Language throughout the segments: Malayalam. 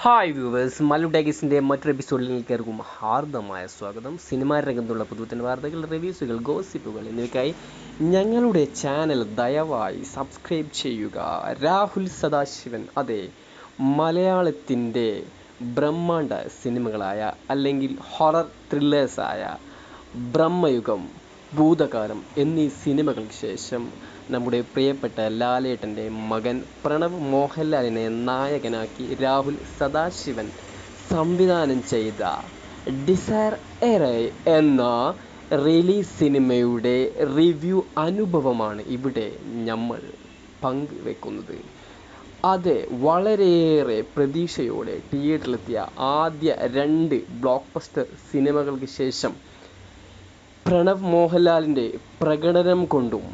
ഹായ് വ്യൂവേഴ്സ്, മല്ലു ടാക്കീസിൻ്റെ മറ്റൊരു എപ്പിസോഡിലേക്ക് ഏവർക്കും ഹാർദമായ സ്വാഗതം. സിനിമാ രംഗത്തുള്ള പുതുപുത്തൻ വാർത്തകൾ, റിവ്യൂസുകൾ, ഗോസിപ്പുകൾ എന്നിവയ്ക്കായി ഞങ്ങളുടെ ചാനൽ ദയവായി സബ്സ്ക്രൈബ് ചെയ്യുക. രാഹുൽ സദാശിവൻ, അതെ, മലയാളത്തിൻ്റെ ബ്രഹ്മാണ്ഡ സിനിമകളായ അല്ലെങ്കിൽ ഹൊറർ ത്രില്ലേഴ്സായ ബ്രഹ്മയുഗം, ഭൂതകാലം എന്നീ സിനിമകൾക്ക് ശേഷം നമ്മുടെ പ്രിയപ്പെട്ട ലാലേട്ടൻ്റെ മകൻ പ്രണവ് മോഹൻലാലിനെ നായകനാക്കി രാഹുൽ സദാശിവൻ സംവിധാനം ചെയ്ത ഡിസയർ ഏറെ എന്ന റിലീസ് സിനിമയുടെ റിവ്യൂ അനുഭവമാണ് ഇവിടെ നമ്മൾ പങ്കുവെക്കുന്നത്. അതെ, വളരെയേറെ പ്രതീക്ഷയോടെ തിയേറ്ററിലെത്തിയ ആദ്യ 2 ബ്ലോക്ക് ബസ്റ്റർ സിനിമകൾക്ക് ശേഷം പ്രണവ് മോഹൻലാലിൻ്റെ പ്രകടനം കൊണ്ടും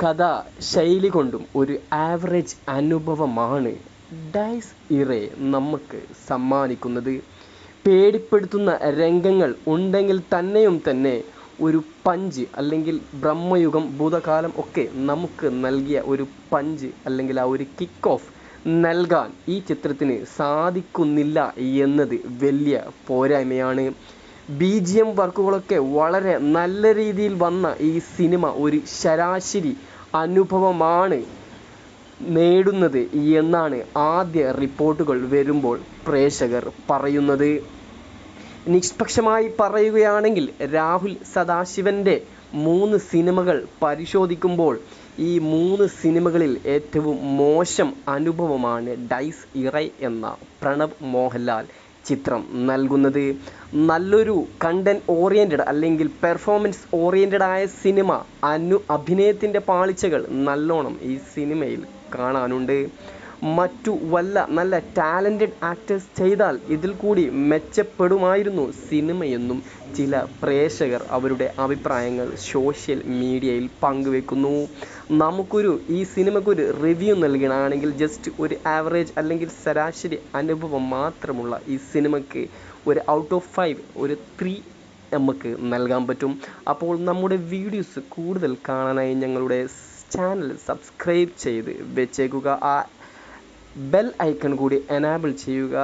കഥാശൈലി കൊണ്ടും ഒരു ആവറേജ് അനുഭവമാണ് ഡൈസ് ഇറേ നമുക്ക് സമ്മാനിക്കുന്നത്. പേടിപ്പെടുത്തുന്ന രംഗങ്ങൾ ഉണ്ടെങ്കിൽ തന്നെ ഒരു പഞ്ച്, അല്ലെങ്കിൽ ബ്രഹ്മയുഗം, ഭൂതകാലം ഒക്കെ നമുക്ക് നൽകിയ ഒരു പഞ്ച് അല്ലെങ്കിൽ ആ ഒരു കിക്ക് ഓഫ് നൽകാൻ ഈ ചിത്രത്തിന് സാധിക്കുന്നില്ല എന്നത് വലിയ പോരായ്മയാണ്. BGM വർക്കുകളൊക്കെ വളരെ നല്ല രീതിയിൽ വന്ന ഈ സിനിമ ഒരു ശരാശരി അനുഭവമാണ് നേടുന്നത് എന്നാണ് ആദ്യ റിപ്പോർട്ടുകൾ വരുമ്പോൾ പ്രേക്ഷകർ പറയുന്നത്. നിഷ്പക്ഷമായി പറയുകയാണെങ്കിൽ രാഹുൽ സദാശിവൻ്റെ 3 സിനിമകൾ പരിശോധിക്കുമ്പോൾ ഈ 3 സിനിമകളിൽ ഏറ്റവും മോശം അനുഭവമാണ് ഡൈസ് ഇറേ എന്ന പ്രണവ് മോഹൻലാൽ ചിത്രം നൽകുന്നത്. നല്ലൊരു കണ്ടന്റ് ഓറിയൻറ്റഡ് അല്ലെങ്കിൽ പെർഫോമൻസ് ഓറിയൻറ്റഡ് ആയ സിനിമ, അഭിനയത്തിൻ്റെ പാളിച്ചകൾ നല്ലോണം ഈ സിനിമയിൽ കാണാനുണ്ട്. മറ്റു വല്ല നല്ല ടാലൻറ്റഡ് ആക്ടേഴ്സ് ചെയ്താൽ ഇതിൽ കൂടി മെച്ചപ്പെടുമായിരുന്നു സിനിമയെന്നും ചില പ്രേക്ഷകർ അവരുടെ അഭിപ്രായങ്ങൾ സോഷ്യൽ മീഡിയയിൽ പങ്കുവെക്കുന്നു. ഈ സിനിമയ്ക്കൊരു റിവ്യൂ നൽകണമെങ്കിൽ ജസ്റ്റ് ഒരു ആവറേജ് അല്ലെങ്കിൽ ശരാശരി അനുഭവം മാത്രമുള്ള ഈ സിനിമയ്ക്ക് ഒരു ഔട്ട് ഓഫ് 5 ഒരു 3 നമുക്ക് നൽകാൻ പറ്റും. അപ്പോൾ നമ്മുടെ വീഡിയോസ് കൂടുതൽ കാണാനായി ഞങ്ങളുടെ ചാനൽ സബ്സ്ക്രൈബ് ചെയ്ത് വെച്ചേക്കുക. ആ ബെൽ ഐക്കൺ കൂടി എനാബിൾ ചെയ്യുക.